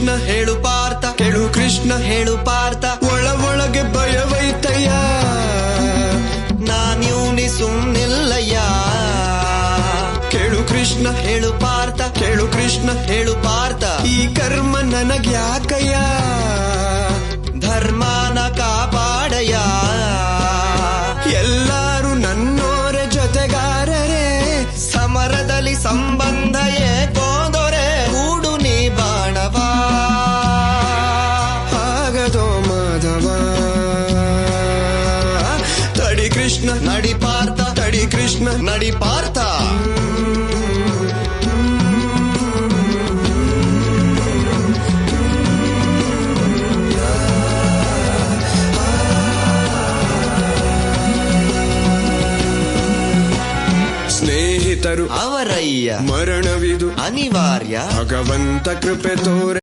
ಕೃಷ್ಣ ಹೇಳು ಪಾರ್ಥ, ಕೇಳು ಕೃಷ್ಣ ಹೇಳು ಪಾರ್ಥ, ಒಳಗೆ ಭಯವೈತಯ್ಯ, ನಾನ್ಯೂನಿ ಸುಮ್ನಿಲ್ಲಯ್ಯ. ಕೇಳು ಕೃಷ್ಣ ಹೇಳು ಪಾರ್ಥ, ಕೇಳು ಕೃಷ್ಣ ಹೇಳು ಪಾರ್ಥ, ಈ ಕರ್ಮ ನನಗ್ಯಾಕಯ್ಯ, ಧರ್ಮನ ಕಾಪಾಡಯ್ಯ. ಎಲ್ಲರೂ ನನ್ನೋರ ಜೊತೆಗಾರರೇ, ಸಮರದಲ್ಲಿ ಸಂಬಂಧ ಏಕೋದೊರೆ, ಕೂಡು ನೀ ಬಾಣವ ಆಗದೋ ಮಾಧವ. ತಡಿ ಕೃಷ್ಣ ನಡಿ ಪಾರ್ಥ, ತಡಿ ಕೃಷ್ಣ ನಡಿ ಪಾರ್ಥ. ಸ್ನೇಹಿತರು ಅವರಯ್ಯ, ಮರಣವಿದು ಅನಿವಾರ್ಯ, ಭಗವಂತ ಕೃಪೆ ತೋರೆ.